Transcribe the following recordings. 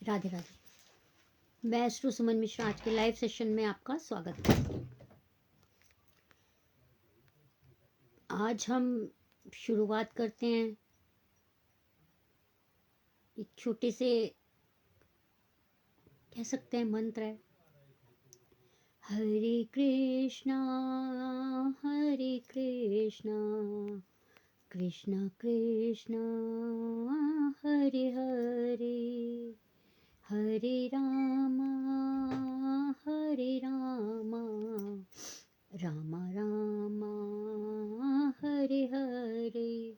राधे राधे। मैं एस्ट्रो सुमन मिश्रा आज के लाइव सेशन में आपका स्वागत करती हूँ। आज हम शुरुआत करते हैं एक छोटे से, कह सकते हैं मंत्र है। हरे कृष्णा कृष्णा कृष्णा हरे हरे, हरे रामा रामा रामा हरे हरे।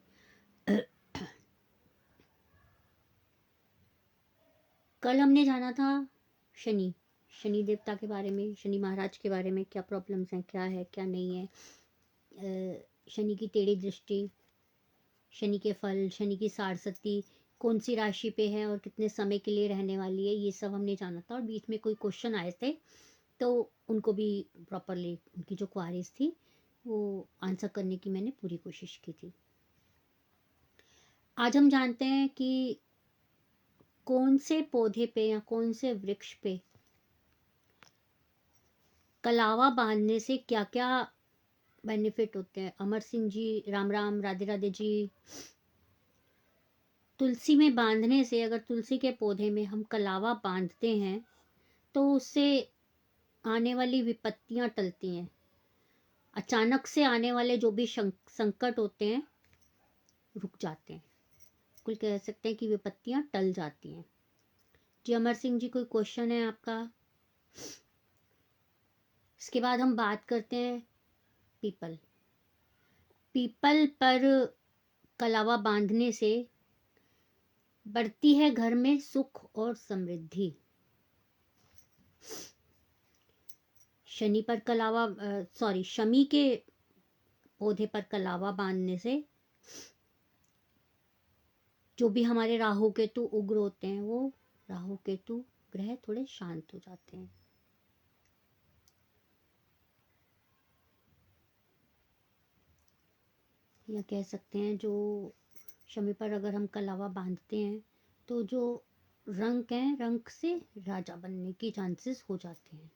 कल हमने जाना था शनि देवता के बारे में, शनि महाराज के बारे में, क्या प्रॉब्लम्स हैं, क्या है क्या नहीं है, शनि की टेढ़ी दृष्टि, शनि के फल, शनि की साढ़सती कौन सी राशि पे है और कितने समय के लिए रहने वाली है, ये सब हमने जाना था। और बीच में कोई क्वेश्चन आए थे तो उनको भी प्रॉपरली, उनकी जो क्वारीज थी वो आंसर करने की मैंने पूरी कोशिश की थी। आज हम जानते हैं कि कौन से पौधे पे या कौन से वृक्ष पे कलावा बांधने से क्या क्या बेनिफिट होते हैं। अमर सिंह जी, राम राम, राधे राधे जी। तुलसी में बांधने से, अगर तुलसी के पौधे में हम कलावा बांधते हैं तो उससे आने वाली विपत्तियां टलती हैं। अचानक से आने वाले जो भी संकट होते हैं रुक जाते हैं। कुल कह सकते हैं कि विपत्तियां टल जाती हैं। जी अमर सिंह जी, कोई क्वेश्चन है आपका? इसके बाद हम बात करते हैं पीपल पर कलावा बांधने से बढ़ती है घर में सुख और समृद्धि। शनि पर कलावा शमी के पौधे पर कलावा बांधने से जो भी हमारे राहु केतु उग्र होते हैं, वो राहु केतु ग्रह थोड़े शांत हो जाते हैं। या कह सकते हैं जो शमी पर अगर हम कलावा बांधते हैं तो जो रंक हैं, रंक से राजा बनने की चांसेस हो जाते हैं।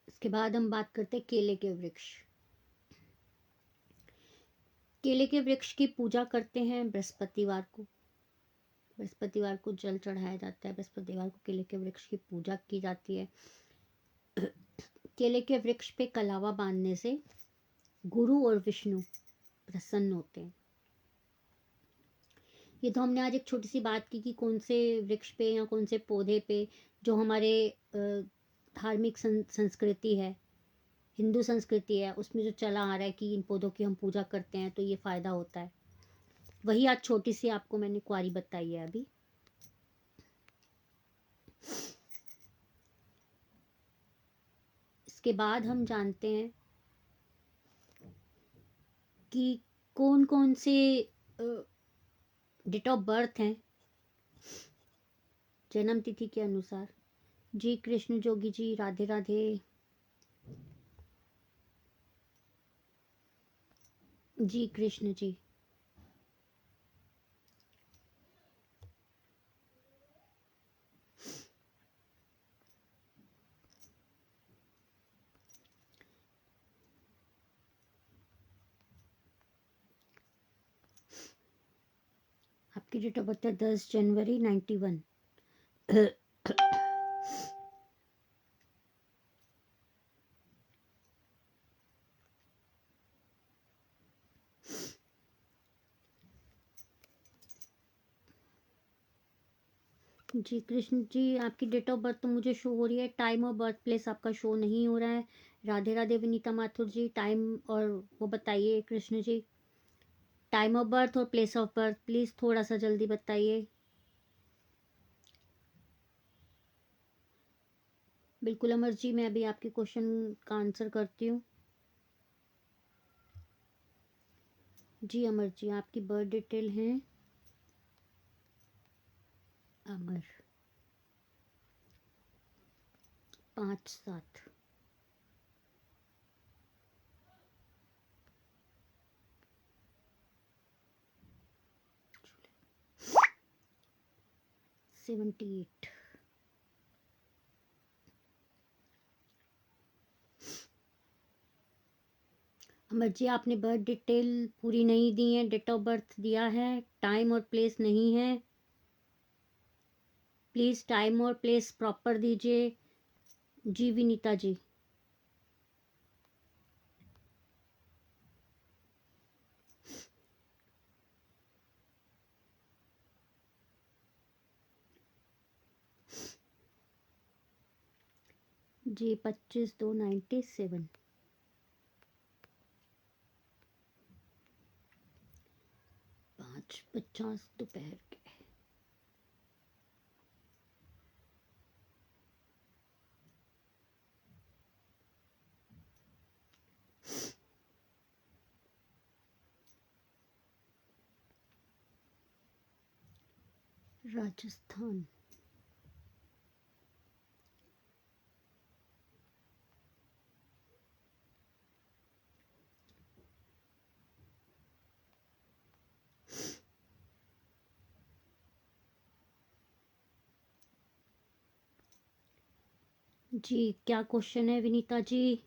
इसके बाद हम बात करते हैं केले के वृक्ष। केले के वृक्ष की पूजा करते हैं बृहस्पतिवार को। बृहस्पतिवार को जल चढ़ाया जाता है, बृहस्पतिवार को केले के वृक्ष की पूजा की जाती है। केले के वृक्ष पे कलावा बांधने से गुरु और विष्णु प्रसन्न होते हैं। ये तो हमने आज एक छोटी सी बात की कि कौन से वृक्ष पे या कौन से पौधे पे, जो हमारे धार्मिक संस्कृति है, हिंदू संस्कृति है, उसमें जो चला आ रहा है कि इन पौधों की हम पूजा करते हैं तो ये फायदा होता है। वही आज छोटी सी आपको मैंने क्वारी बताई है अभी। इसके बाद हम जानते हैं कि कौन कौन से डेट ऑफ बर्थ हैं जन्म तिथि के अनुसार। जी कृष्ण जोगी जी, राधे राधे। जी कृष्ण जी, आपकी डेट ऑफ बर्थ है 10 जनवरी 91। जी कृष्ण जी, आपकी डेट ऑफ बर्थ तो मुझे शो हो रही है, टाइम और बर्थ प्लेस आपका शो नहीं हो रहा है। राधे राधे विनीता माथुर जी, टाइम और वो बताइए। Krishna ji, time of birth और प्लेस ऑफ बर्थ प्लीज थोड़ा सा जल्दी बताइए। बिल्कुल अमर जी, मैं अभी आपके क्वेश्चन का आंसर करती हूँ। जी अमर जी, आपकी बर्थ डिटेल है अमर 5-7 78 अमर जी आपने बर्थ डिटेल पूरी नहीं दी है, डेट ऑफ बर्थ दिया है, टाइम और प्लेस नहीं है, प्लीज टाइम और प्लेस प्रॉपर दीजिए। जी विनीता जी जी 25/2/97 5:50 दोपहर के। राजस्थान जी क्या क्वेश्चन है विनीता जी?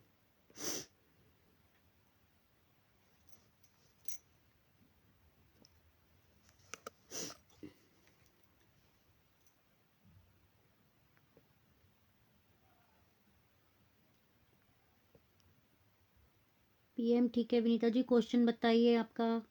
पीएम ठीक है विनीता जी, क्वेश्चन बताइए आपका।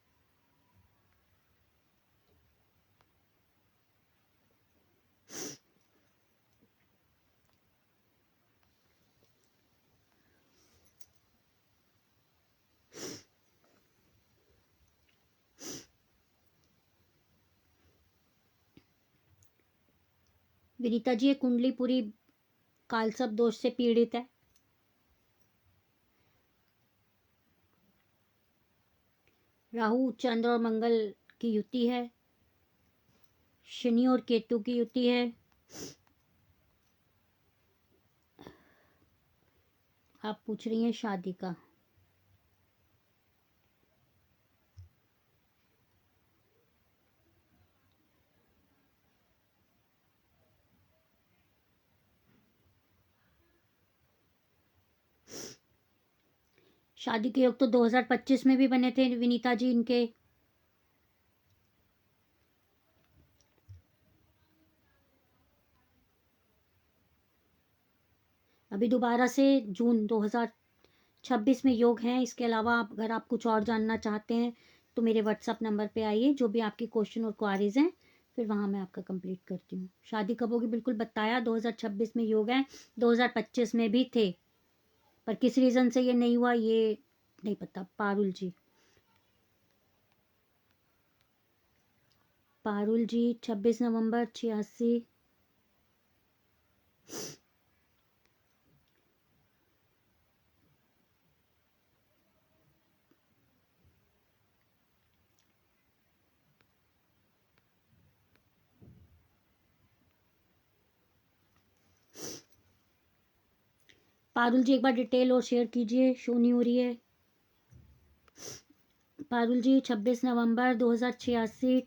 विनीता जी ये कुंडली पूरी कालसर्प दोष से पीड़ित है। राहु चंद्र और मंगल की युति है, शनि और केतु की युति है। आप पूछ रही हैं शादी का। शादी के योग तो 2025 में भी बने थे विनीता जी इनके। अभी दोबारा से जून 2026 में योग हैं। इसके अलावा अगर आप कुछ और जानना चाहते हैं तो मेरे व्हाट्सएप नंबर पे आइए, जो भी आपकी क्वेश्चन और क्वारीज हैं फिर वहां मैं आपका कंप्लीट करती हूँ। शादी कब होगी बिल्कुल बताया, 2026 में योग है, 2025 में भी थे पर किस रीजन से ये नहीं हुआ ये नहीं पता। पारुल जी 26 नवंबर 86। पारुल जी एक बार डिटेल और शेयर कीजिए, शो नहीं हो रही है। पारुल जी 26 नवंबर 2086,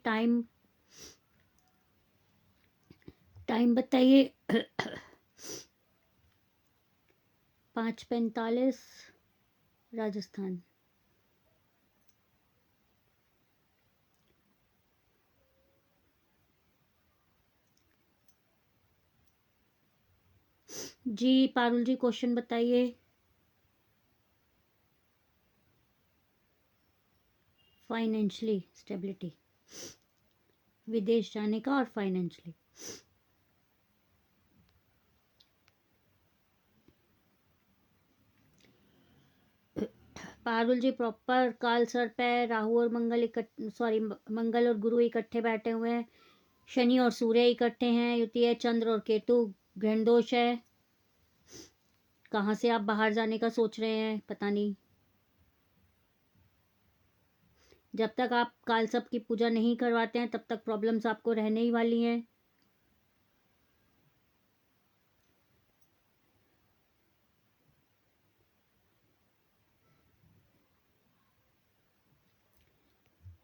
टाइम बताइए। 5:45 राजस्थान। जी पारुल जी क्वेश्चन बताइए। फाइनेंशियली स्टेबिलिटी, विदेश जाने का और फाइनेंशियली। पारुल जी प्रॉपर काल सर्प है, राहु और मंगल मंगल और गुरु इकट्ठे बैठे हुए हैं, शनि और सूर्य इकट्ठे हैं, युति है, चंद्र और केतु ग्रहण दोष है। कहाँ से आप बाहर जाने का सोच रहे हैं पता नहीं। जब तक आप कालसर्प की पूजा नहीं करवाते हैं तब तक प्रॉब्लम्स आपको रहने ही वाली हैं।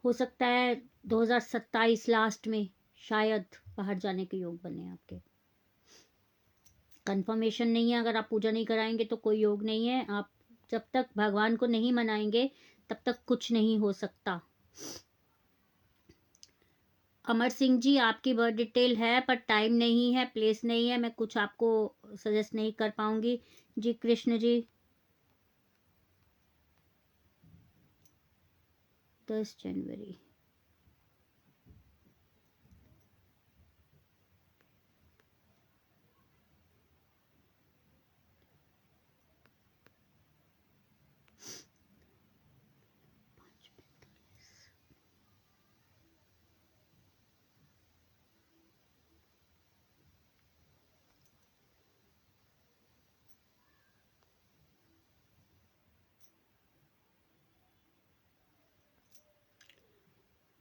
हो सकता है 2027 लास्ट में शायद बाहर जाने के योग बने आपके। कंफर्मेशन नहीं है, अगर आप पूजा नहीं कराएंगे तो कोई योग नहीं है। आप जब तक भगवान को नहीं मनाएंगे तब तक कुछ नहीं हो सकता। अमर सिंह जी, आपकी बर्थ डिटेल है पर टाइम नहीं है, प्लेस नहीं है, मैं कुछ आपको सजेस्ट नहीं कर पाऊंगी। जी कृष्ण जी, 10 जनवरी।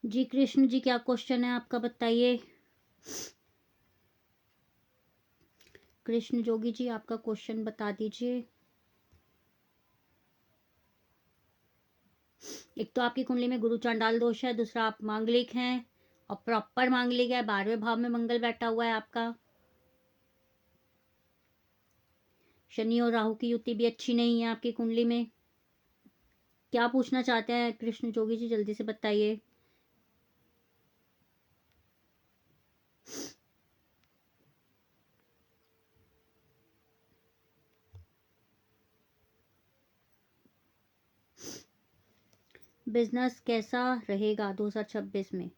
जी कृष्ण जी, क्या क्वेश्चन है आपका, बताइए। कृष्ण जोगी जी, आपका क्वेश्चन बता दीजिए। एक तो आपकी कुंडली में गुरु चांडाल दोष है, दूसरा आप मांगलिक हैं और प्रॉपर मांगलिक है, 12वें भाव में मंगल बैठा हुआ है आपका। शनि और राहु की युति भी अच्छी नहीं है आपकी कुंडली में। क्या पूछना चाहते हैं कृष्ण जोगी जी, जल्दी से बताइए। बिजनेस कैसा रहेगा 2026 में?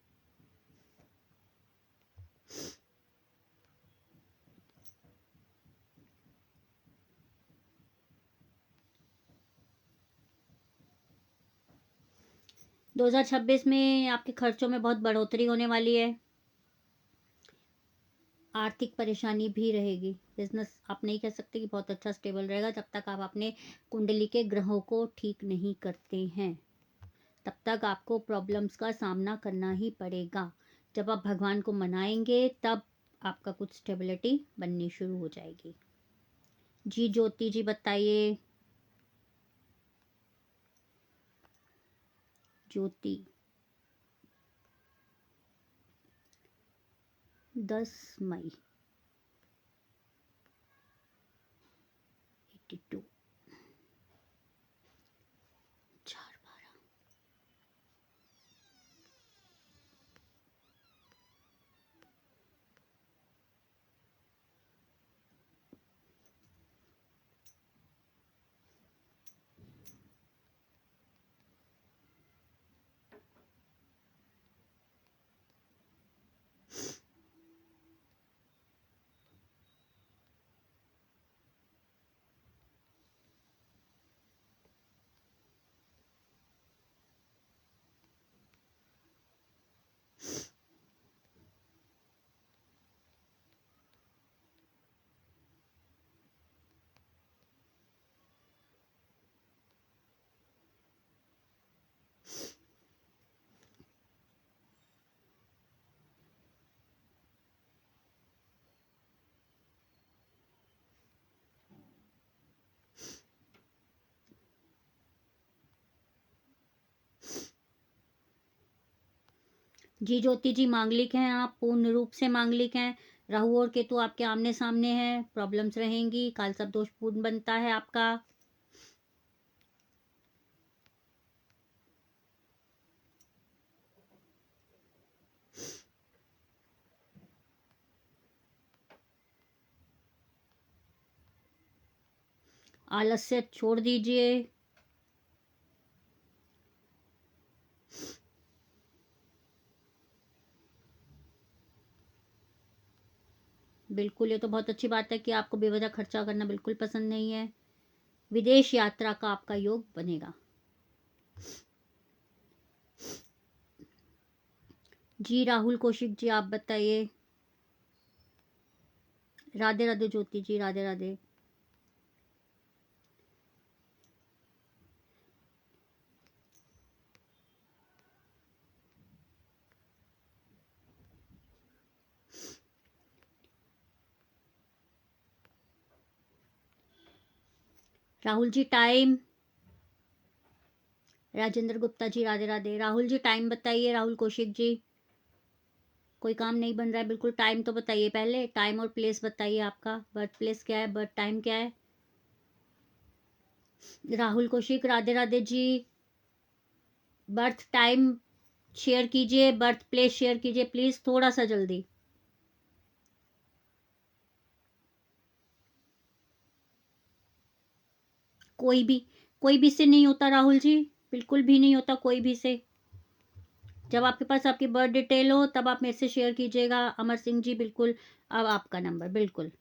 दो हजार छब्बीस में आपके खर्चों में बहुत बढ़ोतरी होने वाली है, आर्थिक परेशानी भी रहेगी। बिजनेस आप नहीं कह सकते कि बहुत अच्छा स्टेबल रहेगा जब तक आप अपने कुंडली के ग्रहों को ठीक नहीं करते हैं। तब तक आपको प्रॉब्लम्स का सामना करना ही पड़ेगा। जब आप भगवान को मनाएंगे तब आपका कुछ स्टेबिलिटी बननी शुरू हो जाएगी। जी ज्योति जी, बताइए। ज्योति, 10 मई 82, 4/12। जी ज्योति जी, मांगलिक हैं आप, पूर्ण रूप से मांगलिक हैं। राहु और केतु आपके आमने सामने हैं, प्रॉब्लम्स रहेंगी, कालसर्प दोष पूर्ण बनता है आपका। आलस्य छोड़ दीजिए। बिल्कुल, ये तो बहुत अच्छी बात है कि आपको बेवजह खर्चा करना बिल्कुल पसंद नहीं है। विदेश यात्रा का आपका योग बनेगा। जी राहुल कौशिक जी, आप बताइए। राधे राधे ज्योति जी, राधे राधे। राहुल जी, टाइम राजेंद्र गुप्ता जी राधे राधे। राहुल जी टाइम बताइए, राहुल कौशिक जी। कोई काम नहीं बन रहा है बिल्कुल, टाइम तो बताइए पहले, टाइम और प्लेस बताइए, आपका बर्थ प्लेस क्या है, बर्थ टाइम क्या है। Rahul Kaushik Radhe Radhe ji. Birth time share कीजिए, बर्थ प्लेस शेयर कीजिए प्लीज, थोड़ा सा जल्दी। कोई भी से नहीं होता राहुल जी, बिल्कुल भी नहीं होता कोई भी से। जब आपके पास आपकी बर्थ डिटेल हो तब आप मेरे से शेयर कीजिएगा। अमर सिंह जी बिल्कुल, अब आपका नंबर बिल्कुल।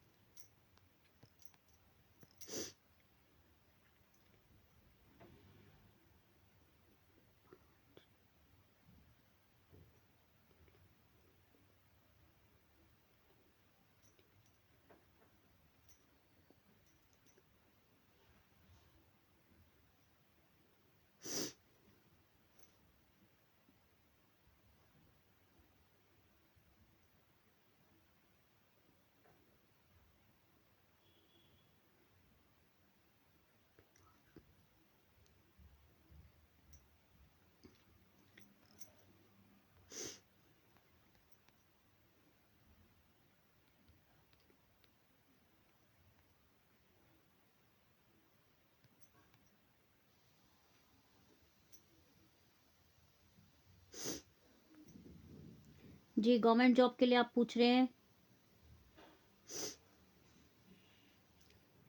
जी गवर्नमेंट जॉब के लिए आप पूछ रहे हैं।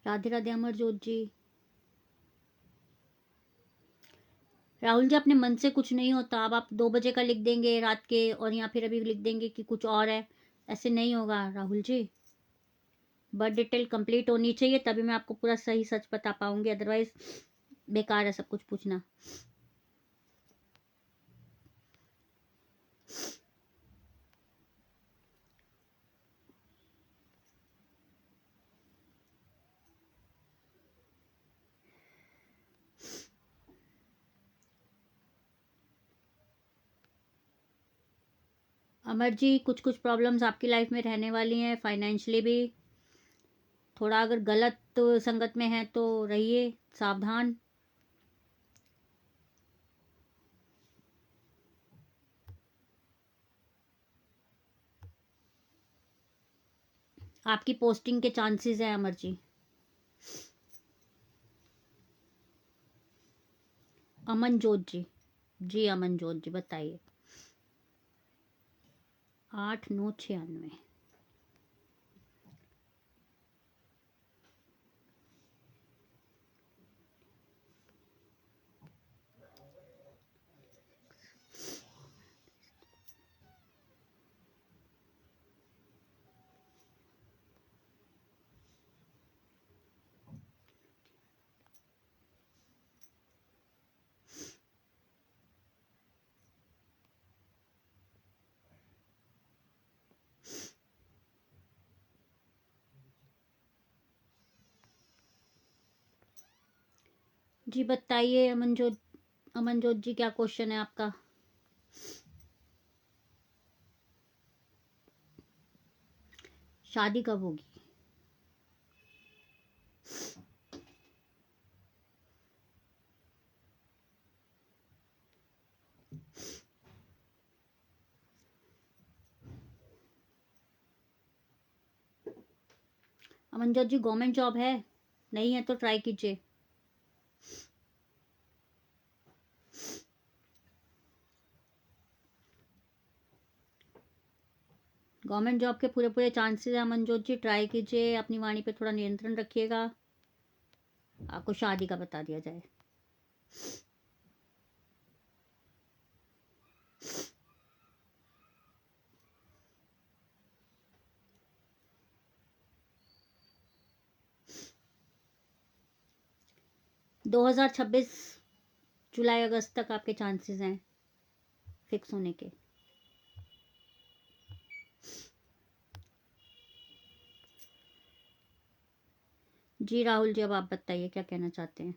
राधे राधे अमरजोत जी। राहुल जी अपने मन से कुछ नहीं होता, अब आप 2 बजे का लिख देंगे रात के और यहाँ फिर अभी लिख देंगे कि कुछ और है, ऐसे नहीं होगा Rahul ji. Birth detail complete होनी चाहिए तभी मैं आपको पूरा सही सच बता पाऊंगी, अदरवाइज बेकार है सब कुछ पूछना। अमर जी कुछ कुछ प्रॉब्लम्स आपकी लाइफ में रहने वाली हैं, फाइनेंशियली भी। थोड़ा अगर गलत संगत में है तो रहिए सावधान। आपकी पोस्टिंग के चांसेस है अमर जी। अमनजोत जी। जी अमनजोत जी बताइए। 8996। जी बताइए अमनजोत। अमनजोत जी क्या क्वेश्चन है आपका। शादी कब होगी। अमनजोत जी गवर्नमेंट जॉब है, नहीं है तो ट्राई कीजिए। गवर्नमेंट जॉब के पूरे पूरे चांसेस है अमनजोत जी, ट्राई कीजिए, अपनी वाणी पे थोड़ा नियंत्रण रखिएगा, आपको शादी का बता दिया जाए। दो हजार छब्बीस जुलाई अगस्त तक आपके चांसेस हैं फिक्स होने के। जी राहुल जी अब आप बताइए क्या कहना चाहते हैं।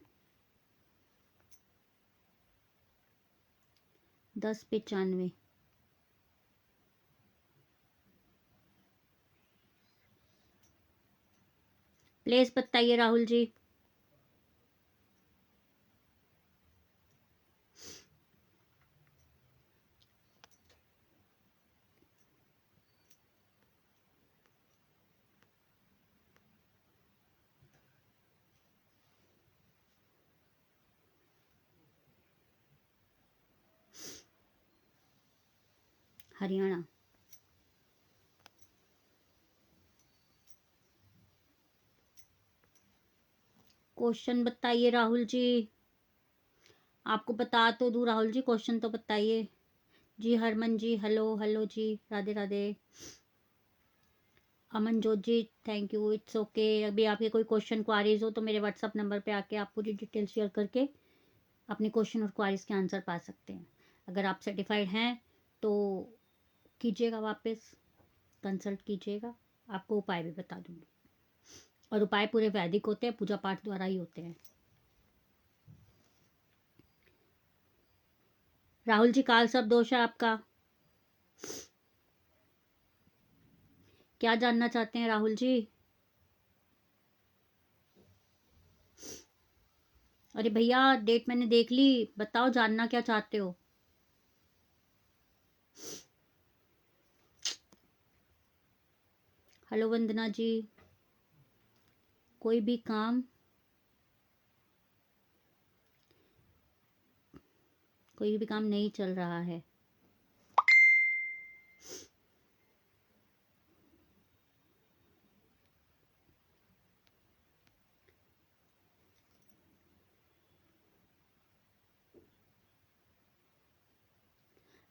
1095। प्लेस बताइए राहुल जी। हरियाणा। क्वेश्चन बताइए राहुल जी, आपको बता तो दूँ राहुल जी, क्वेश्चन तो बताइए। जी हरमन जी हेलो, हेलो जी, Radhe Radhe. Amanjot ji thank you, it's okay. अभी आपके कोई क्वेश्चन क्वारीज हो तो मेरे व्हाट्सअप नंबर पे आके आप पूरी डिटेल शेयर करके अपने क्वेश्चन और क्वारीज के आंसर पा सकते हैं। अगर आप सर्टिफाइड हैं तो कीजिएगा, वापस कंसल्ट कीजिएगा, आपको उपाय भी बता दूंगी। और उपाय पूरे वैदिक होते हैं, पूजा पाठ द्वारा ही होते हैं। राहुल जी काल सब दोष है आपका, क्या जानना चाहते हैं राहुल जी? अरे भैया डेट मैंने देख ली, बताओ जानना क्या चाहते हो? हेलो वंदना जी, कोई भी काम नहीं चल रहा है।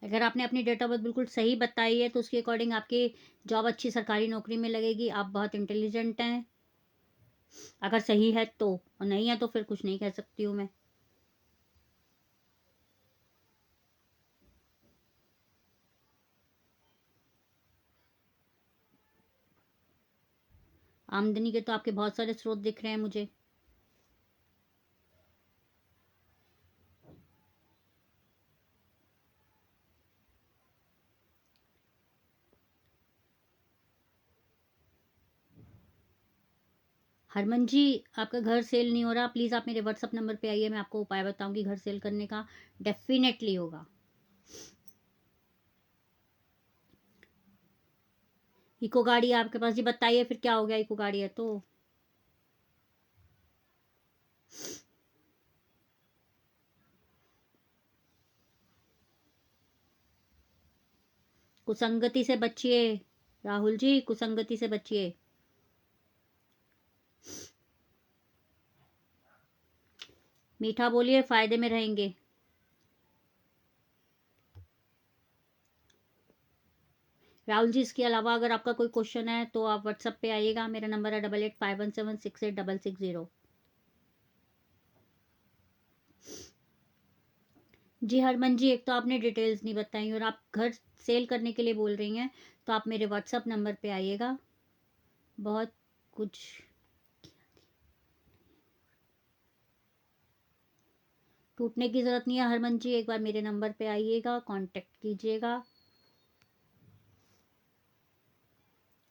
अगर आपने अपनी डेट ऑफ बर्थ बिल्कुल सही बताई है तो उसके अकॉर्डिंग आपकी जॉब अच्छी सरकारी नौकरी में लगेगी, आप बहुत इंटेलिजेंट हैं। अगर सही है तो, और नहीं है तो फिर कुछ नहीं कह सकती हूँ मैं। आमदनी के तो आपके बहुत सारे स्रोत दिख रहे हैं मुझे। हरमन जी आपका घर सेल नहीं हो रहा, प्लीज़ आप मेरे व्हाट्सअप नंबर पे आइए, मैं आपको उपाय बताऊंगी घर सेल करने का, डेफिनेटली होगा। इको गाड़ी है आपके पास जी, बताइए फिर क्या हो गया, इको गाड़ी है तो। कुसंगति से बचिए राहुल जी, कुसंगति से बचिए। मीठा बोलिए, फायदे में रहेंगे। राहुल जी इसके अलावा अगर आपका कोई क्वेश्चन है तो आप व्हाट्सएप पे आइएगा, मेरा नंबर है 8851768660। जी हरमन जी, एक तो आपने डिटेल्स नहीं बताई और आप घर सेल करने के लिए बोल रही हैं, तो आप मेरे व्हाट्सएप नंबर पे आइएगा। बहुत कुछ टूटने की ज़रूरत नहीं है हरमन जी, एक बार मेरे नंबर पे आइएगा, कांटेक्ट कीजिएगा।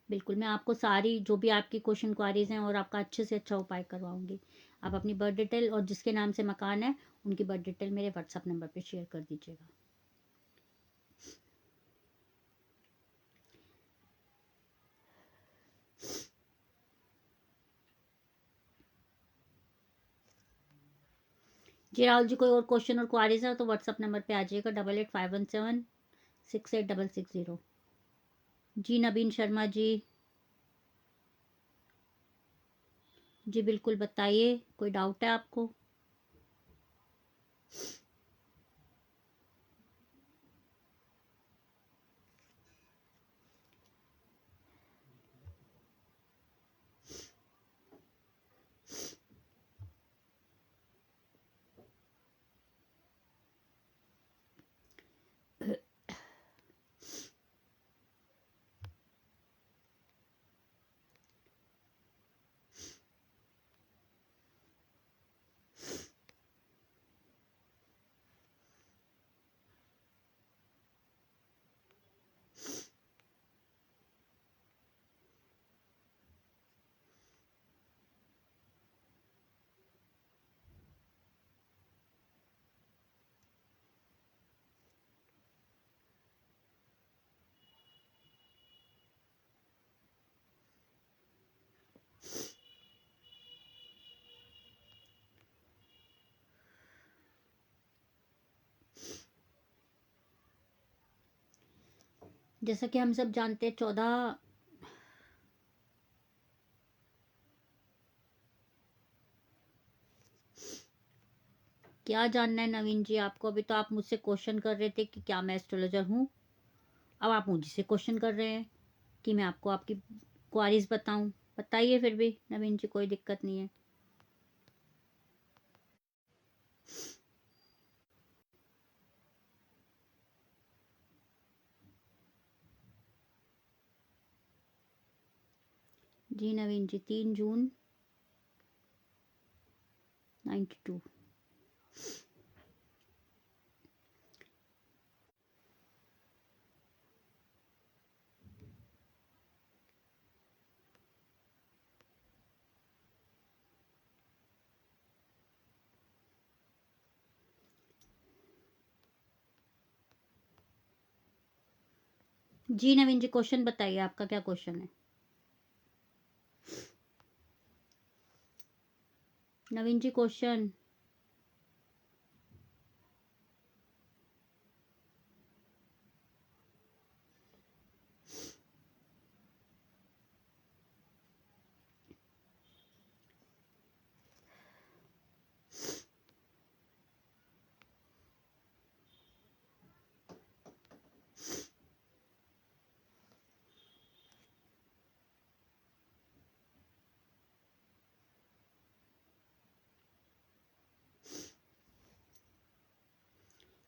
बिल्कुल मैं आपको सारी जो भी आपकी क्वेश्चन क्वारीज हैं और आपका अच्छे से अच्छा उपाय करवाऊंगी। आप अपनी बर्थ डिटेल और जिसके नाम से मकान है उनकी बर्थ डिटेल मेरे व्हाट्सएप नंबर पे शेयर कर दीजिएगा। जी राहुल जी, कोई और क्वेश्चन और क्वारीज है तो व्हाट्सएप नंबर पे आ जाइएगा, 8851768660। जी नवीन शर्मा जी, जी बिल्कुल बताइए, कोई डाउट है आपको? जैसा कि हम सब जानते हैं 14 क्या जानना है नवीन जी आपको? अभी तो आप मुझसे क्वेश्चन कर रहे थे कि क्या मैं एस्ट्रोलॉजर हूँ, अब आप मुझसे क्वेश्चन कर रहे हैं कि मैं आपको आपकी क्वारीज बताऊं। बताइए फिर भी नवीन जी, कोई दिक्कत नहीं है। जी नवीन जी, 3 जून 92। जी नवीन जी, क्वेश्चन बताइए, आपका क्या क्वेश्चन है? नवीन जी क्वेश्चन।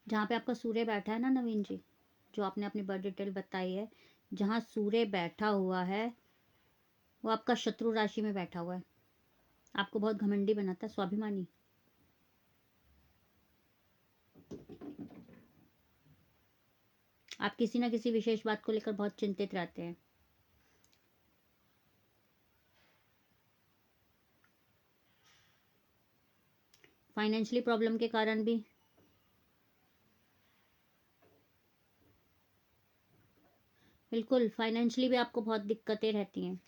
जहाँ पे आपका सूर्य बैठा है ना नवीन जी, जो आपने अपनी बर्थ डिटेल बताई है, जहाँ सूर्य बैठा हुआ है वो आपका शत्रु राशि में बैठा हुआ है। आपको बहुत घमंडी बनाता है, स्वाभिमानी। आप किसी ना किसी विशेष बात को लेकर बहुत चिंतित रहते हैं। फाइनेंशियली प्रॉब्लम के कारण भी। बिल्कुल, फाइनेंशियली भी आपको बहुत दिक्कतें रहती हैं।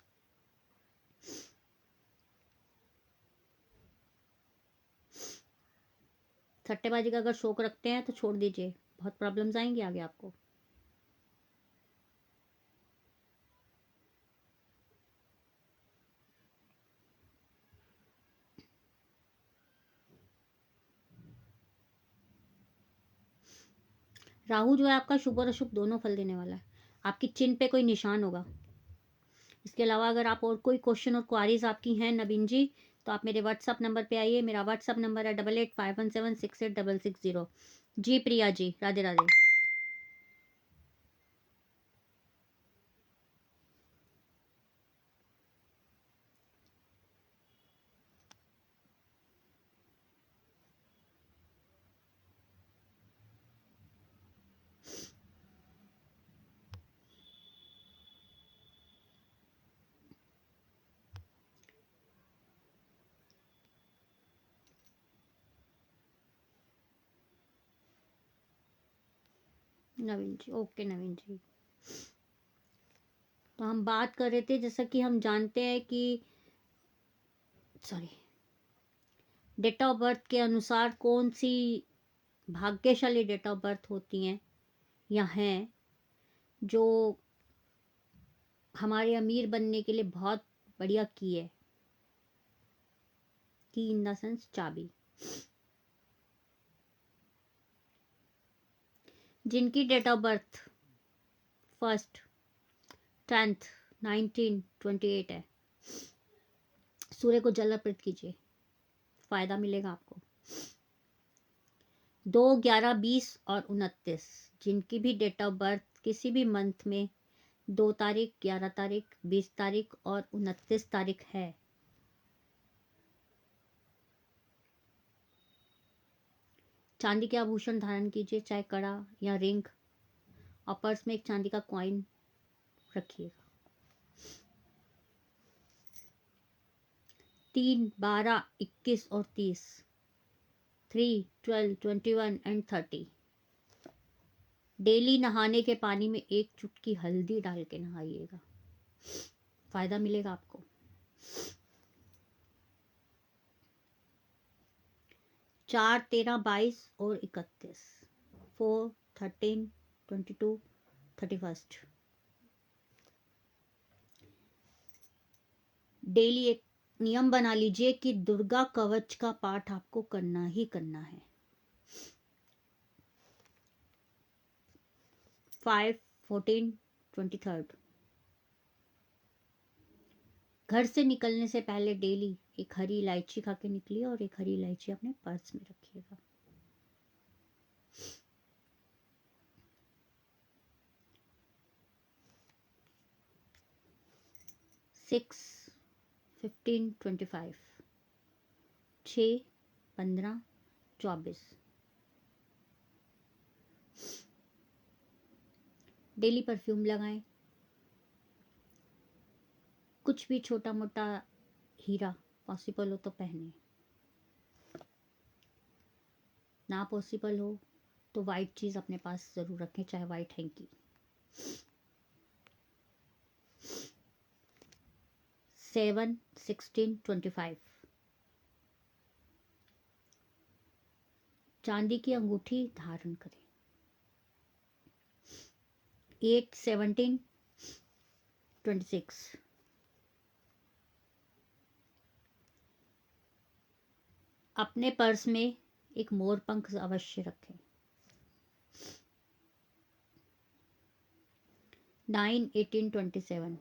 सट्टेबाजी का अगर शौक रखते हैं तो छोड़ दीजिए, बहुत प्रॉब्लम्स आएंगी आगे आपको। राहु जो है आपका शुभ और अशुभ दोनों फल देने वाला है। आपकी चिन्ह पे कोई निशान होगा। इसके अलावा अगर आप और कोई क्वेश्चन और क्वारीज आपकी हैं नवीन जी, तो आप मेरे व्हाट्सअप नंबर पे आइए। मेरा व्हाट्सअप नंबर है 8851768660। जी प्रिया जी, राधे राधे। नवीन जी, ओके नवीन जी। तो हम बात कर रहे थे, जैसा कि हम जानते हैं कि सॉरी, डेट ऑफ बर्थ के अनुसार कौन सी भाग्यशाली डेट ऑफ बर्थ होती हैं या हैं जो हमारे अमीर बनने के लिए बहुत बढ़िया की इन द सेंस चाबी। जिनकी डेट ऑफ बर्थ 1, 10, 19, 28 है, सूर्य को जल अर्पित कीजिए, फायदा मिलेगा आपको। 2, 11, 20 और 29, जिनकी भी डेट ऑफ बर्थ किसी भी मंथ में 2 तारीख, 11 तारीख, 20 तारीख और 29 तारीख है, चांदी के आभूषण धारण कीजिए, चाहे कड़ा या रिंग, और पर्स में एक चांदी का कॉइन रखिएगा। 3, 12, 21 और 30, 3, 12, 21 एंड 30। डेली नहाने के पानी में 1 चुटकी हल्दी डाल के नहाइएगा, फायदा मिलेगा आपको। 4, 13, 22 और 31, 4, 13, 22, 31। डेली एक नियम बना लीजिए कि दुर्गा कवच का पाठ आपको करना ही करना है। 5, 14, 23 घर से निकलने से पहले डेली एक हरी इलायची खा के निकलिए और एक हरी इलायची अपने पर्स में रखिएगा। सिक्स 15, 25 6, 15, 24 डेली परफ्यूम लगाएं। कुछ भी छोटा मोटा हीरा पॉसिबल हो तो पहने, ना पॉसिबल हो तो वाइट चीज अपने पास जरूर रखें, चाहे वाइट हैंकी। 7, 16, 25 चांदी की अंगूठी धारण करें। 8, 17, 26 अपने पर्स में एक मोर पंख अवश्य रखें। 9, 18, 27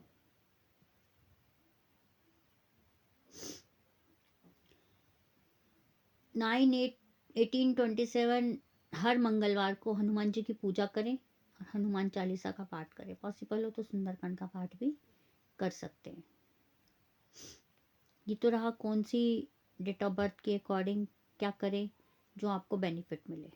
9, 8, 18, 27 हर मंगलवार को हनुमान जी की पूजा करें और हनुमान चालीसा का पाठ करें। पॉसिबल हो तो सुंदरकांड का पाठ भी कर सकते हैं। ये तो रहा कौन सी डेट ऑफ बर्थ के अकॉर्डिंग क्या करें जो आपको बेनिफिट मिले।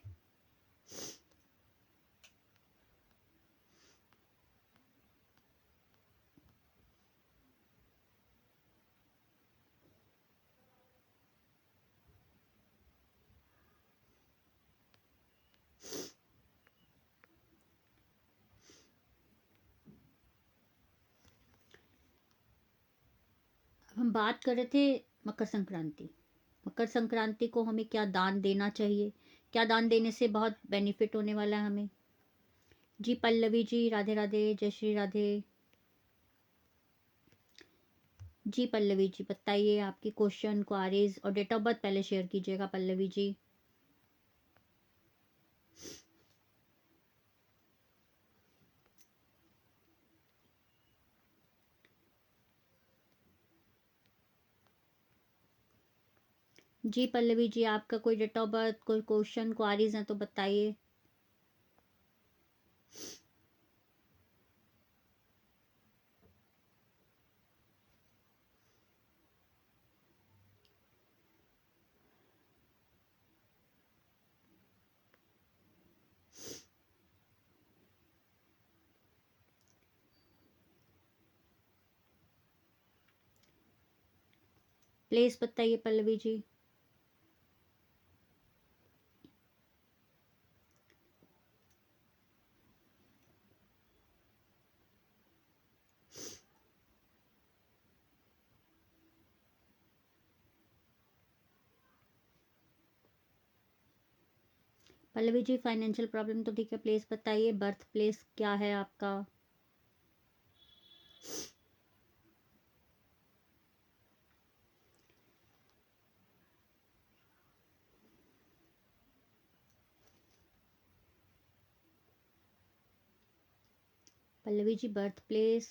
हम बात कर रहे थे मकर संक्रांति। मकर संक्रांति को हमें क्या दान देना चाहिए, क्या दान देने से बहुत बेनिफिट होने वाला है हमें। जी पल्लवी जी, राधे राधे, जय श्री राधे। जी पल्लवी जी बताइए आपकी क्वेश्चन, क्वारीज और डेट ऑफ बर्थ पहले शेयर कीजिएगा पल्लवी जी। जी पल्लवी जी आपका कोई डेट ऑफ बर्थ, कोई क्वेश्चन, क्वारीज हैं तो बताइए। प्लीज बताइए पल्लवी जी। पल्लवी जी फाइनेंशियल प्रॉब्लम तो ठीक है, प्लीज बताइए बर्थ प्लेस क्या है आपका। Pallavi ji birth place,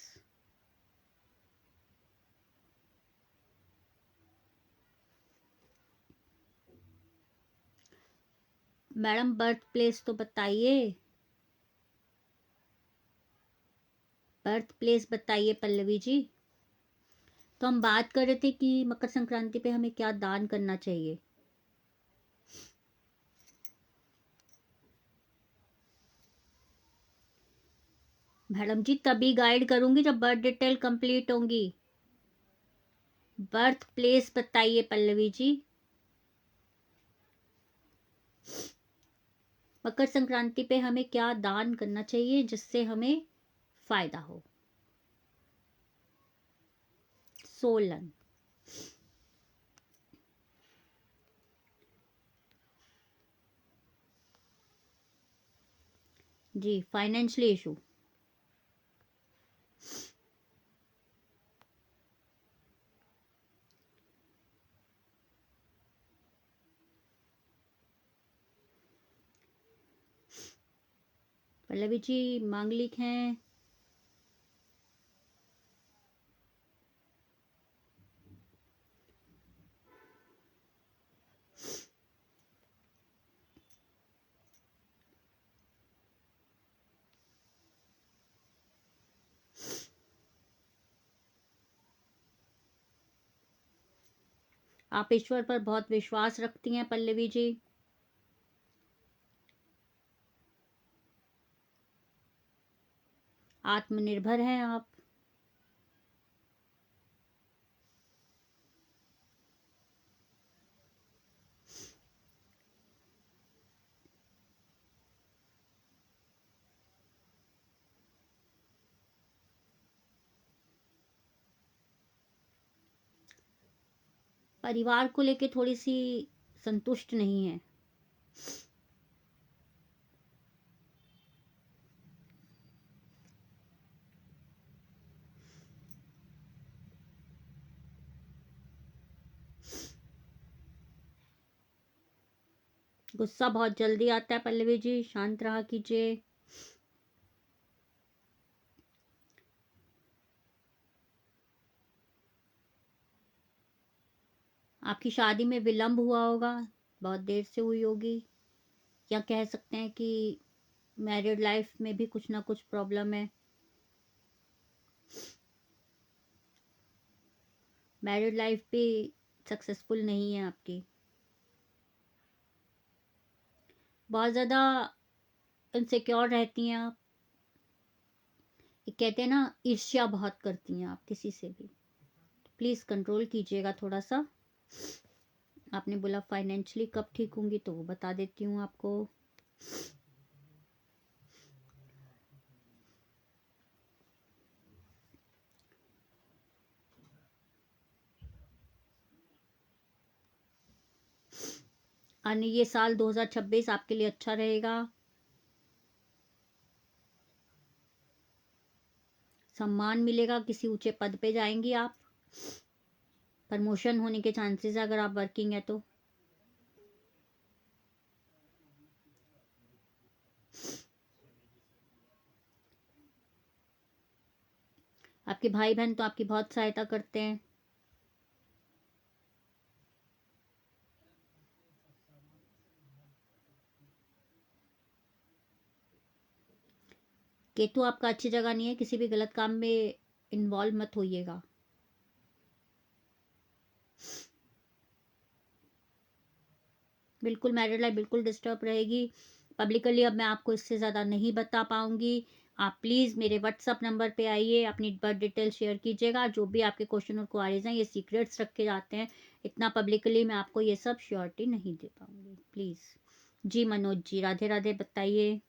madam birth place तो बताइए, बर्थ प्लेस बताइए पल्लवी जी। तो हम बात कर रहे थे कि मकर संक्रांति पे हमें क्या दान करना चाहिए। मैडम जी तभी गाइड करूंगी जब बर्थ डिटेल कंप्लीट होंगी। बर्थ प्लेस बताइए पल्लवी जी। मकर संक्रांति पे हमें क्या दान करना चाहिए जिससे हमें फायदा हो। सोलन। जी फाइनेंशियल इशू। पल्लवी जी मांगलिक हैं। आप ईश्वर पर बहुत विश्वास रखती हैं पल्लवी जी। आत्मनिर्भर हैं आप। परिवार को लेके थोड़ी सी संतुष्ट नहीं है। गुस्सा बहुत जल्दी आता है पल्लवी जी, शांत रहा कीजिए। आपकी शादी में विलंब हुआ होगा, बहुत देर से हुई होगी, या कह सकते हैं कि मैरिड लाइफ में भी कुछ ना कुछ प्रॉब्लम है। मैरिड लाइफ भी सक्सेसफुल नहीं है आपकी। बहुत ज़्यादा इनसिक्योर रहती हैं आप। ये कहते हैं ना, ईर्ष्या बहुत करती हैं आप किसी से भी। प्लीज़ कंट्रोल कीजिएगा थोड़ा सा। आपने बोला फाइनेंशियली कब ठीक होंगी, तो वो बता देती हूँ आपको। और ये साल 2026 आपके लिए अच्छा रहेगा। सम्मान मिलेगा, किसी ऊंचे पद पे जाएंगी आप। प्रमोशन होने के चांसेस है अगर आप वर्किंग है तो। आपके भाई बहन तो आपकी बहुत सहायता करते हैं। केतु आपका अच्छी जगह नहीं है, किसी भी गलत काम में इन्वॉल्व मत होइएगा। बिल्कुल मैरिड लाइफ बिल्कुल डिस्टर्ब रहेगी। पब्लिकली अब मैं आपको इससे ज़्यादा नहीं बता पाऊंगी। आप प्लीज़ मेरे व्हाट्सअप नंबर पे आइए, अपनी बर्थ डिटेल शेयर कीजिएगा। जो भी आपके क्वेश्चन और क्वारीज हैं, ये सीक्रेट्स रखे जाते हैं। इतना पब्लिकली मैं आपको ये सब श्योरिटी नहीं दे पाऊंगी, प्लीज़। जी मनोज जी, राधे राधे, बताइए।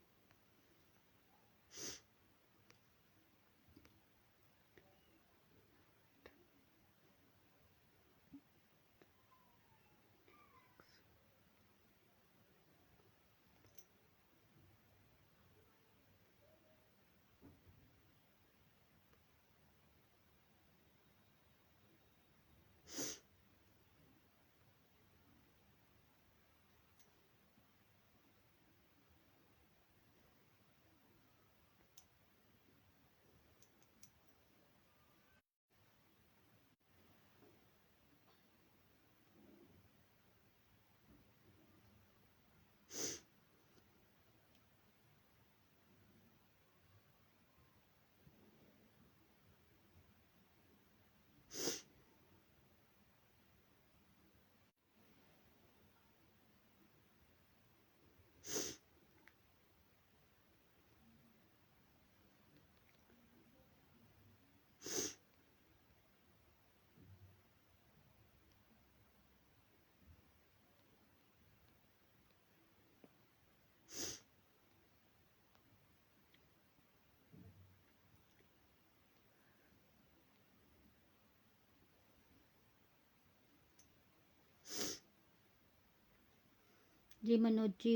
जी मनोज जी,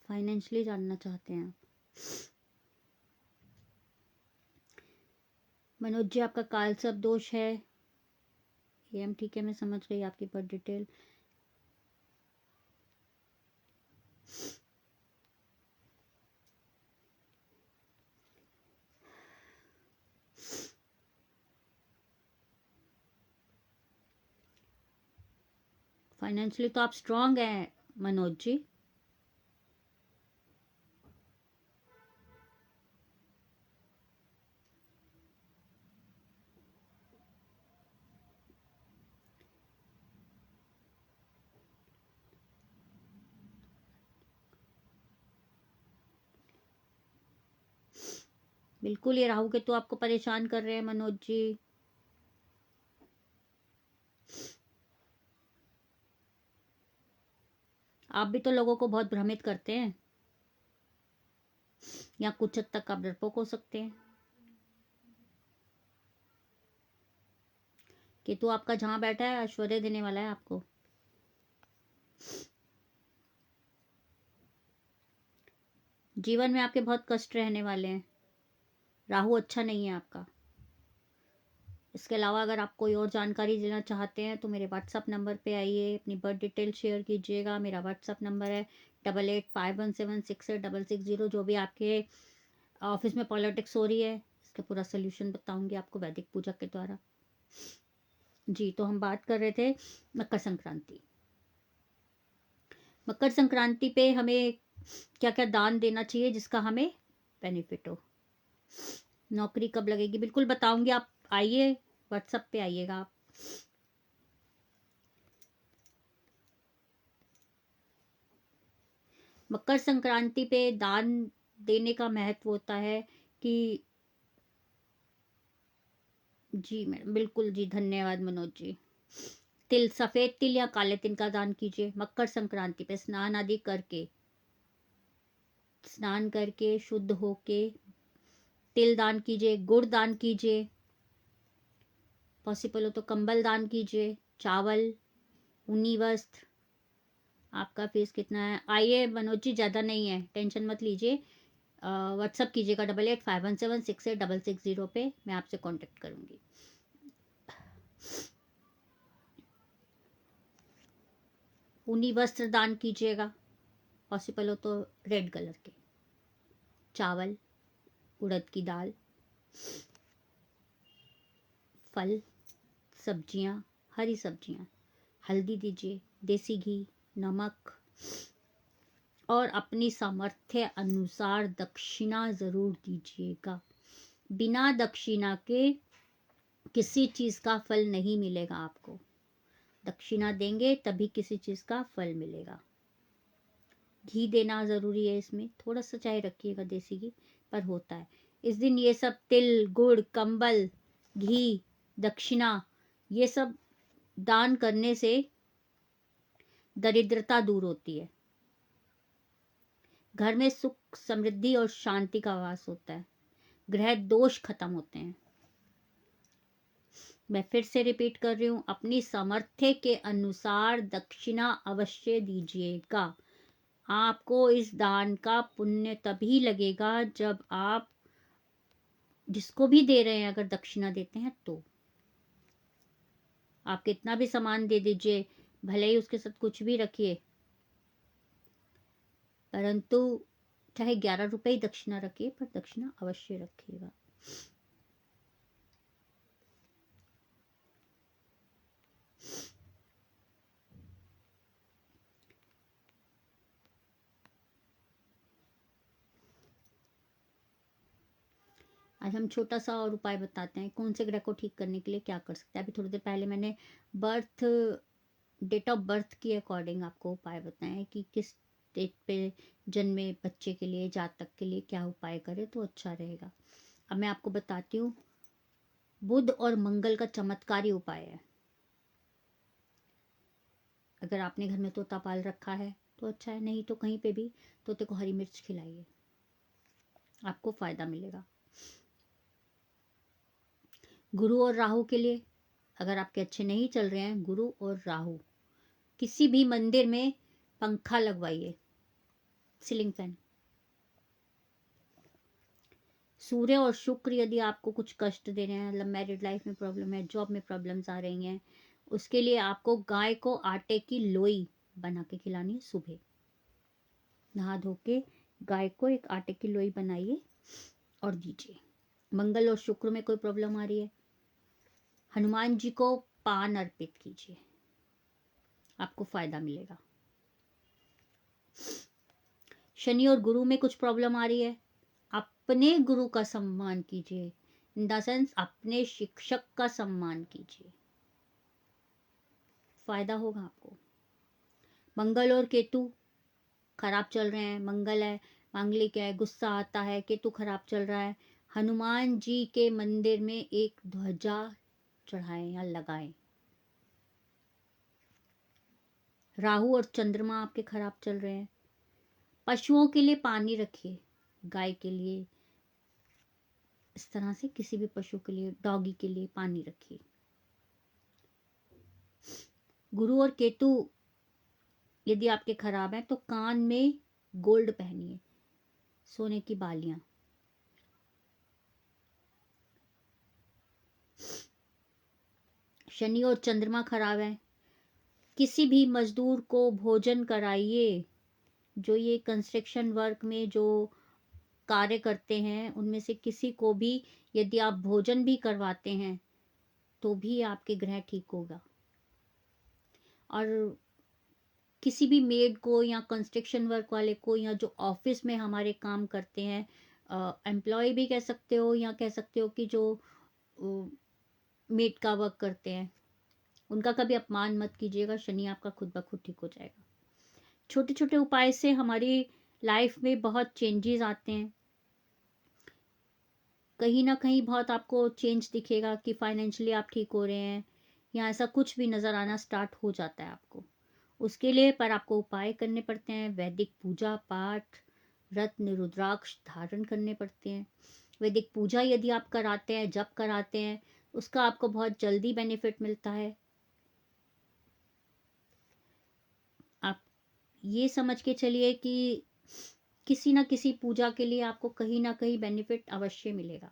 फाइनेंशियली जानना चाहते हैं आप। मनोज जी, आपका कालसर्प दोष है। एम ठीक है, मैं समझ गई आपकी बर्थ डिटेल। फाइनेंशियली तो आप स्ट्रांग हैं मनोज जी। बिल्कुल, ये राहु केतु आपको परेशान कर रहे हैं मनोज जी। आप भी तो लोगों को बहुत भ्रमित करते हैं, या कुछ हद तक आप डरपोक हो सकते हैं। केतु आपका जहां बैठा है ऐश्वर्य देने वाला है आपको। जीवन में आपके बहुत कष्ट रहने वाले हैं। राहु अच्छा नहीं है आपका। इसके अलावा अगर आप कोई और जानकारी लेना चाहते हैं तो मेरे व्हाट्सअप नंबर पे आइए, अपनी बर्थ डिटेल शेयर कीजिएगा। मेरा व्हाट्सअप नंबर है 8851768660। जो भी आपके ऑफिस में पॉलिटिक्स हो रही है, इसका पूरा सोल्यूशन बताऊंगी आपको वैदिक पूजा के द्वारा। जी, तो हम बात कर रहे थे मकर संक्रांति। मकर संक्रांति पे हमें क्या क्या दान देना चाहिए जिसका हमें बेनिफिट हो। नौकरी कब लगेगी, बिल्कुल बताऊंगी। आप आइए, व्हाट्सएप पे आइएगा आप। मकर संक्रांति पे दान देने का महत्व होता है कि जी मैडम, बिल्कुल जी, धन्यवाद मनोज जी। तिल, सफेद तिल या काले तिल का दान कीजिए मकर संक्रांति पे। स्नान करके शुद्ध होके तिल दान कीजिए, गुड़ दान कीजिए, पॉसिबल हो तो कंबल दान कीजिए, चावल, ऊनी वस्त्र। आपका फीस कितना है? आइए मनोज जी, ज़्यादा नहीं है, टेंशन मत लीजिए। व्हाट्सअप कीजिएगा 8851768660 पे, मैं आपसे कांटेक्ट करूंगी। ऊनी वस्त्र दान कीजिएगा, पॉसिबल हो तो रेड कलर के। चावल, उड़द की दाल, फल, सब्जियां, हरी सब्जियां, हल्दी दीजिए, देसी घी, नमक, और अपनी सामर्थ्य अनुसार दक्षिणा जरूर दीजिएगा। बिना दक्षिणा के किसी चीज का फल नहीं मिलेगा आपको। दक्षिणा देंगे तभी किसी चीज का फल मिलेगा। घी देना जरूरी है, इसमें थोड़ा सा चाहे रखिएगा देसी घी, पर होता है। इस दिन ये सब तिल, गुड़, कंबल, घी, दक्षिणा, ये सब दान करने से दरिद्रता दूर होती है। घर में सुख, समृद्धि और शांति का वास होता है। ग्रह दोष खत्म होते हैं। मैं फिर से रिपीट कर रही हूं, अपनी सामर्थ्य के अनुसार दक्षिणा अवश्य दीजिएगा। आपको इस दान का पुण्य तभी लगेगा जब आप जिसको भी दे रहे हैं अगर दक्षिणा देते हैं तो। आप कितना भी सामान दे दीजिए, भले ही उसके साथ कुछ भी रखिए, परंतु चाहे 11 रुपए ही दक्षिणा रखिए, पर दक्षिणा अवश्य रखिएगा। आज हम छोटा सा और उपाय बताते हैं कौन से ग्रह को ठीक करने के लिए क्या कर सकते हैं। अभी थोड़ी देर पहले मैंने बर्थ डेट ऑफ बर्थ के अकॉर्डिंग आपको उपाय बताएं कि किस डेट पे जन्मे बच्चे के लिए, जातक के लिए क्या उपाय करें तो अच्छा रहेगा। अब मैं आपको बताती हूँ। बुध और मंगल का चमत्कारी उपाय है। अगर आपने घर में तोता पाल रखा है तो अच्छा है, नहीं तो कहीं पे भी तोते को हरी मिर्च खिलाइए, आपको फायदा मिलेगा। गुरु और राहु के लिए, अगर आपके अच्छे नहीं चल रहे हैं गुरु और राहु, किसी भी मंदिर में पंखा लगवाइए, सीलिंग फैन। सूर्य और शुक्र, यदि आपको कुछ कष्ट दे रहे हैं, मतलब मैरिड लाइफ में प्रॉब्लम है, जॉब में प्रॉब्लम्स आ रही हैं, उसके लिए आपको गाय को आटे की लोई बना के खिलानी है। सुबह नहा धो के गाय को एक आटे की लोई बनाइए और दीजिए। मंगल और शुक्र में कोई प्रॉब्लम आ रही है, हनुमान जी को पान अर्पित कीजिए। आपको फायदा मिलेगा। शनि और गुरु में कुछ प्रॉब्लम आ रही है, अपने गुरु का सम्मान कीजिए, इन द सेंस अपने शिक्षक का सम्मान कीजिए, फायदा होगा आपको। मंगल और केतु खराब चल रहे हैं, मंगल है मांगलिक है, गुस्सा आता है, केतु खराब चल रहा है, हनुमान जी के मंदिर में एक ध्वजा चढ़ाएं या लगाएं। राहु और चंद्रमा आपके खराब चल रहे हैं, पशुओं के लिए पानी रखिए, गाय के लिए, इस तरह से किसी भी पशु के लिए, डॉगी के लिए पानी रखिए। गुरु और केतु यदि आपके खराब हैं तो कान में गोल्ड पहनिए, सोने की बालियां। शनि और चंद्रमा खराब है, किसी भी मजदूर को भोजन कराइए। जो ये कंस्ट्रक्शन वर्क में जो कार्य करते हैं उनमें से किसी को भी यदि आप भोजन भी करवाते हैं तो भी आपके ग्रह ठीक होगा। और किसी भी मेड को या कंस्ट्रक्शन वर्क वाले को या जो ऑफिस में हमारे काम करते हैं, एम्प्लॉय भी कह सकते हो या कह सकते हो कि जो मेड का वर्क करते हैं, उनका कभी अपमान मत कीजिएगा, शनि आपका खुद ब खुद ठीक हो जाएगा। छोटे छोटे उपाय से हमारी लाइफ में बहुत चेंजेस आते हैं, कहीं ना कहीं बहुत आपको चेंज दिखेगा कि फाइनेंशियली आप ठीक हो रहे हैं या ऐसा कुछ भी नज़र आना स्टार्ट हो जाता है आपको। उसके लिए पर आपको उपाय करने पड़ते हैं, वैदिक पूजा पाठ, रत्न रुद्राक्ष धारण करने पड़ते हैं। वैदिक पूजा यदि आप कराते हैं, जप कराते हैं, उसका आपको बहुत जल्दी बेनिफिट मिलता है। आप ये समझ के चलिए कि किसी ना किसी पूजा के लिए आपको कहीं ना कहीं बेनिफिट अवश्य मिलेगा।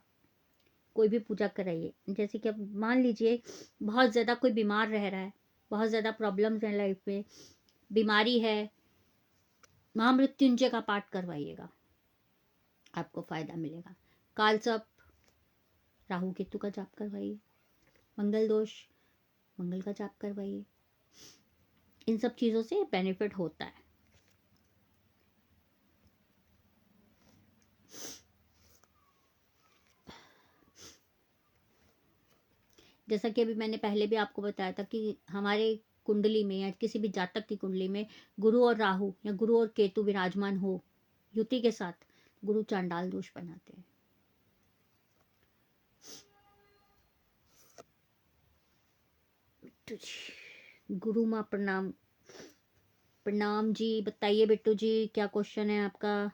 कोई भी पूजा कराइए, जैसे कि अब मान लीजिए बहुत ज़्यादा कोई बीमार रह रहा है, बहुत ज़्यादा प्रॉब्लम्स हैं लाइफ में, बीमारी है, महामृत्युंजय का पाठ करवाइएगा, आपको फायदा मिलेगा। कालसर्प राहु केतु का जाप करवाइए, मंगल दोष मंगल का जाप करवाइए, इन सब चीज़ों से बेनिफिट होता है। जैसा कि अभी मैंने पहले भी आपको बताया था कि हमारे कुंडली में या किसी भी जातक की कुंडली में गुरु और राहु या गुरु और केतु विराजमान हो युति के साथ, गुरु चांडाल दोष बनाते हैं। गुरु माँ प्रणाम। प्रणाम जी, बताइए बिट्टू जी क्या क्वेश्चन है आपका।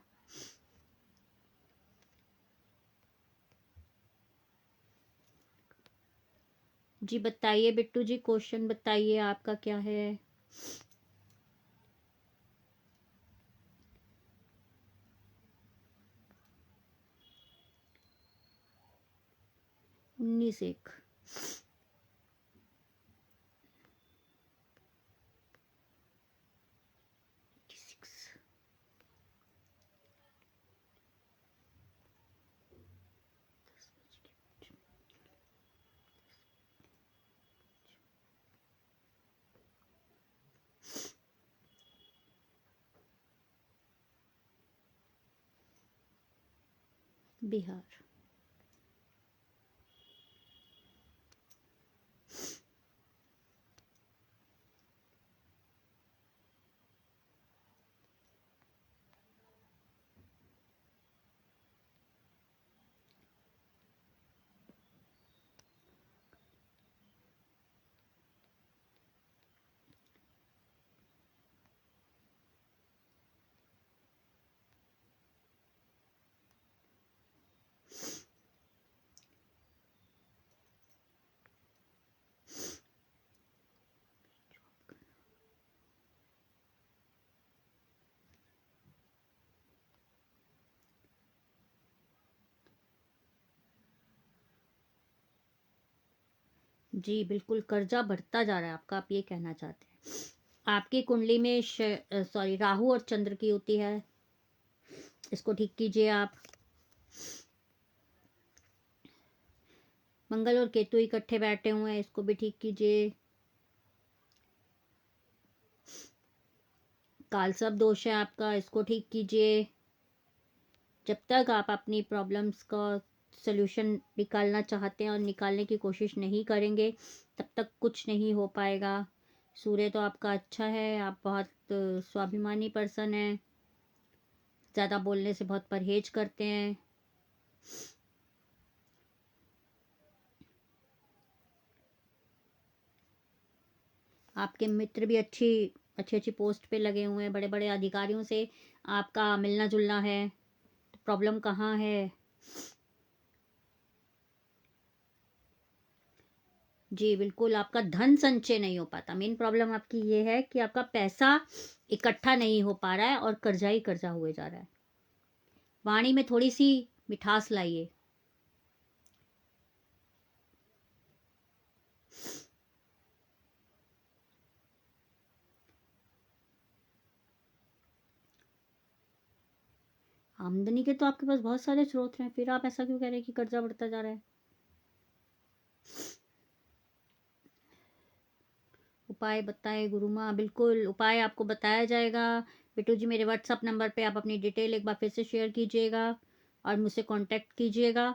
जी बताइए बिट्टू जी, क्वेश्चन बताइए आपका क्या है। उन्नीस एक बिहार। जी बिल्कुल, कर्जा बढ़ता जा रहा है आपका, आप ये कहना चाहते हैं। आपकी कुंडली में सॉरी राहु और चंद्र की होती है, इसको ठीक कीजिए आप। मंगल और केतु इकट्ठे बैठे हुए हैं, इसको भी ठीक कीजिए। कालसर्प दोष है आपका, इसको ठीक कीजिए। जब तक आप अपनी प्रॉब्लम्स का सल्यूशन निकालना चाहते हैं और निकालने की कोशिश नहीं करेंगे, तब तक कुछ नहीं हो पाएगा। सूर्य तो आपका अच्छा है, आप बहुत स्वाभिमानी पर्सन हैं, ज़्यादा बोलने से बहुत परहेज करते हैं। आपके मित्र भी अच्छी अच्छी पोस्ट पे लगे हुए हैं, बड़े बड़े अधिकारियों से आपका मिलना जुलना है। तो प्रॉब्लम कहाँ है? जी बिल्कुल, आपका धन संचय नहीं हो पाता। मेन प्रॉब्लम आपकी ये है कि आपका पैसा इकट्ठा नहीं हो पा रहा है और कर्जा ही कर्जा हुए जा रहा है। वाणी में थोड़ी सी मिठास लाइए। आमदनी के तो आपके पास बहुत सारे स्रोत हैं, फिर आप ऐसा क्यों कह रहे हैं कि कर्जा बढ़ता जा रहा है? उपाय बताए गुरु माँ। बिल्कुल उपाय आपको बताया जाएगा। बिट्टू जी मेरे व्हाट्सअप नंबर पे आप अपनी डिटेल एक बार फिर से शेयर कीजिएगा और मुझसे कांटेक्ट कीजिएगा।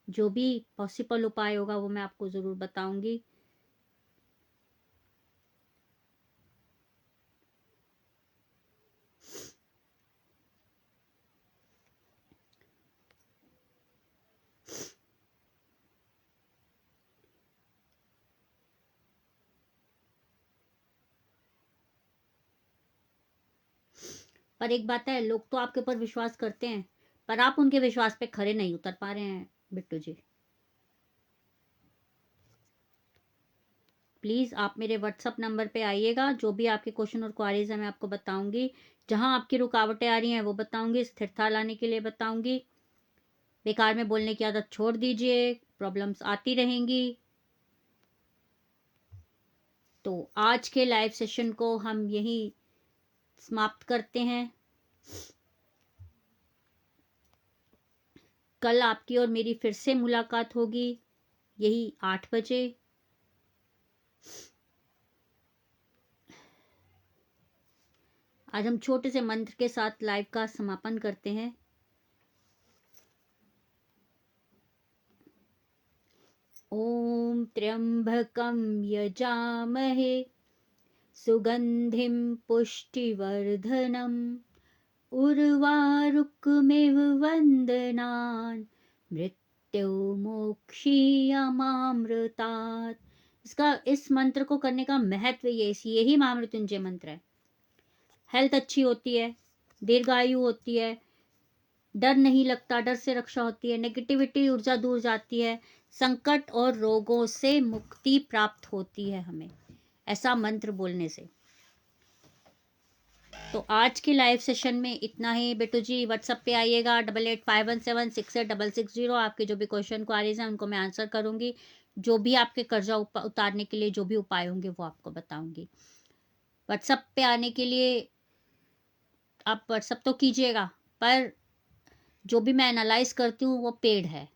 जो भी पॉसिबल उपाय होगा वो मैं आपको ज़रूर बताऊंगी। पर एक बात है, लोग तो आपके ऊपर विश्वास करते हैं, पर आप उनके विश्वास पे खरे नहीं उतर पा रहे हैं बिट्टू जी। प्लीज़ आप मेरे व्हाट्सअप नंबर पे आइएगा, जो भी आपके क्वेश्चन और क्वारीज हैं मैं आपको बताऊंगी। जहां आपकी रुकावटें आ रही हैं वो बताऊंगी, स्थिरता लाने के लिए बताऊंगी। बेकार में बोलने की आदत छोड़ दीजिए, प्रॉब्लम्स आती रहेंगी। तो आज के लाइव सेशन को हम यहीं समाप्त करते हैं। कल आपकी और मेरी फिर से मुलाकात होगी, यही 8 बजे। आज हम छोटे से मंत्र के साथ लाइव का समापन करते हैं। ओम त्र्यंबकं यजामहे सुगंधिं पुष्टिवर्धनम् उर्वारुकमिव वंदनान् मृत्युमोक्षीयमामृतात्। इसका इस मंत्र को करने का महत्व यही महामृत्युंजय मंत्र है। हेल्थ अच्छी होती है, दीर्घायु होती है, डर नहीं लगता, डर से रक्षा होती है, नेगेटिविटी ऊर्जा दूर जाती है, संकट और रोगों से मुक्ति प्राप्त होती है हमें ऐसा मंत्र बोलने से। तो आज के लाइव सेशन में इतना ही। बिट्टू जी व्हाट्सएप पे आइएगा 8851768660। आपके जो भी क्वेश्चन क्वारीज हैं उनको मैं आंसर करूंगी। जो भी आपके कर्जा उतारने के लिए जो भी उपाय होंगे वो आपको बताऊंगी। व्हाट्सएप पे आने के लिए आप व्हाट्सएप तो कीजिएगा, पर जो भी मैं एनालाइज करती हूँ वो पेड है,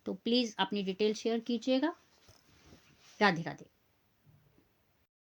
तो प्लीज़ अपनी डिटेल शेयर कीजिएगा। राधे राधे।